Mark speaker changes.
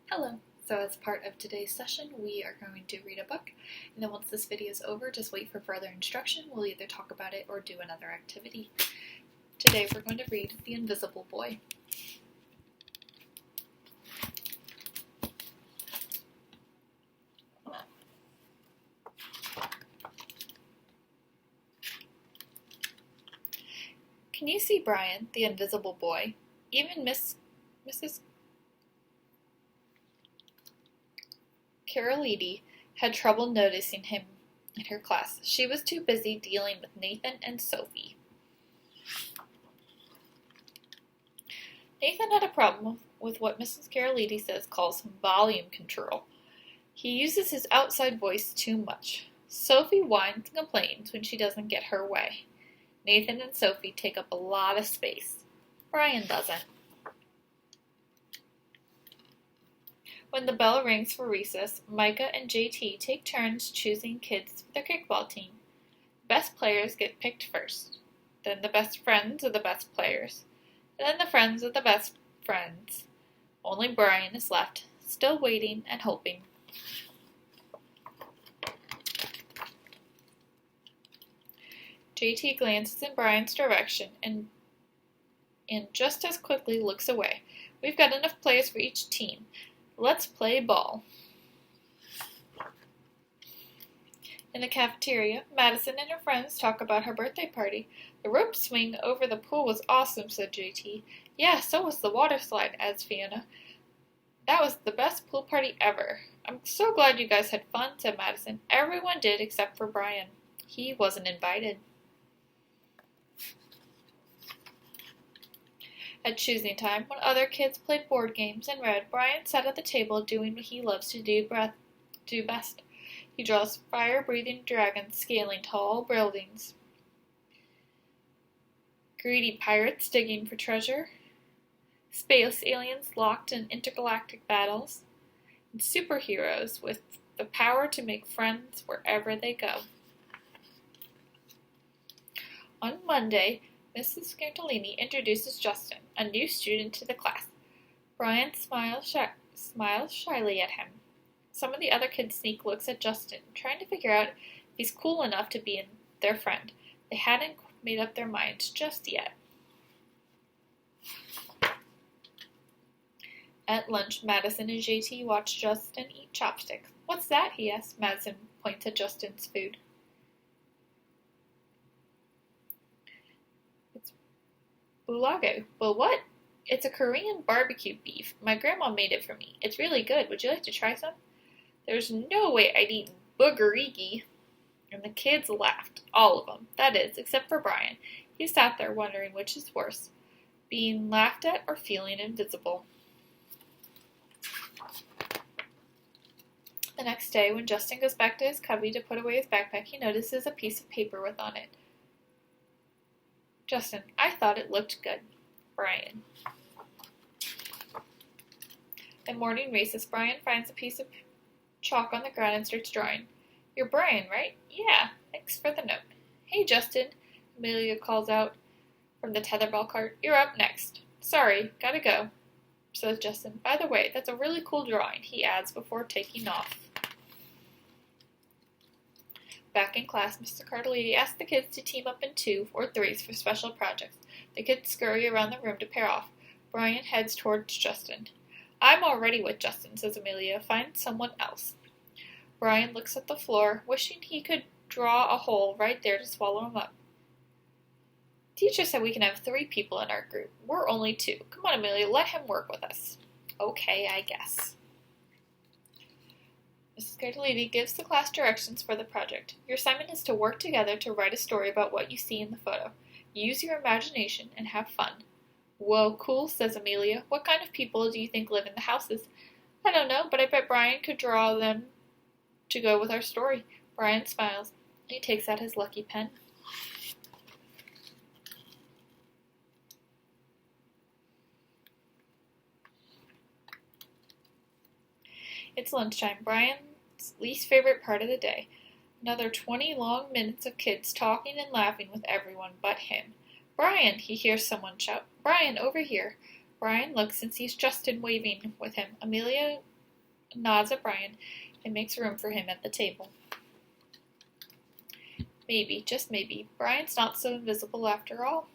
Speaker 1: Hello! So as part of today's session, we are going to read a book, and then once this video is over, just wait for further instruction. We'll either talk about it or do another activity. Today we're going to read The Invisible Boy. Can you see Brian, the invisible boy? Even Mrs. Carolidi had trouble noticing him in her class. She was too busy dealing with Nathan and Sophie. Nathan had a problem with what Mrs. Carolidi says calls volume control. He uses his outside voice too much. Sophie whines and complains when she doesn't get her way. Nathan and Sophie take up a lot of space. Brian doesn't. When the bell rings for recess, Micah and JT take turns choosing kids for their kickball team. The best players get picked first. Then the best friends are the best players. And then the friends are the best friends. Only Brian is left, still waiting and hoping. JT glances in Brian's direction and just as quickly looks away. We've got enough players for each team. Let's play ball. In the cafeteria, Madison and her friends talk about her birthday party. The rope swing over the pool was awesome, said JT. Yeah, so was the water slide, adds Fiona. That was the best pool party ever. I'm so glad you guys had fun, said Madison. Everyone did except for Brian. He wasn't invited. At choosing time, when other kids played board games and read, Brian sat at the table doing what he loves to do best. He draws fire-breathing dragons scaling tall buildings, greedy pirates digging for treasure, space aliens locked in intergalactic battles, and superheroes with the power to make friends wherever they go. On Monday, Mrs. Scantolini introduces Justin, a new student, to the class. Brian smiles shyly at him. Some of the other kids sneak looks at Justin, trying to figure out if he's cool enough to be their friend. They hadn't made up their minds just yet. At lunch, Madison and JT watch Justin eat chopsticks. What's that? He asks. Madison points at Justin's food. Bulago. Well, what? It's a Korean barbecue beef. My grandma made it for me. It's really good. Would you like to try some? There's no way I'd eat boogerigi. And the kids laughed. All of them. That is, except for Brian. He sat there wondering which is worse, being laughed at or feeling invisible. The next day, when Justin goes back to his cubby to put away his backpack, he notices a piece of paper with on it. Justin, I thought it looked good. Brian. At morning recess, Brian finds a piece of chalk on the ground and starts drawing. You're Brian, right? Yeah, thanks for the note. Hey, Justin, Amelia calls out from the tetherball cart. You're up next. Sorry, gotta go, says Justin. By the way, that's a really cool drawing, he adds before taking off. Back in class, Mr. Cartolini asked the kids to team up in 2 or 3s for special projects. The kids scurry around the room to pair off. Brian heads towards Justin. I'm already with Justin, says Amelia. Find someone else. Brian looks at the floor, wishing he could draw a hole right there to swallow him up. Teacher said we can have 3 people in our group. We're only 2. Come on, Amelia, let him work with us. Okay, I guess. Mrs. Cartolini gives the class directions for the project. Your assignment is to work together to write a story about what you see in the photo. Use your imagination and have fun. Whoa, cool, says Amelia. What kind of people do you think live in the houses? I don't know, but I bet Brian could draw them to go with our story. Brian smiles. He takes out his lucky pen. It's lunchtime, Brian's least favorite part of the day. Another 20 long minutes of kids talking and laughing with everyone but him. Brian, he hears someone shout. Brian, over here. Brian looks and sees Justin waving with him. Amelia nods at Brian, and makes room for him at the table. Maybe, just maybe, Brian's not so invisible after all.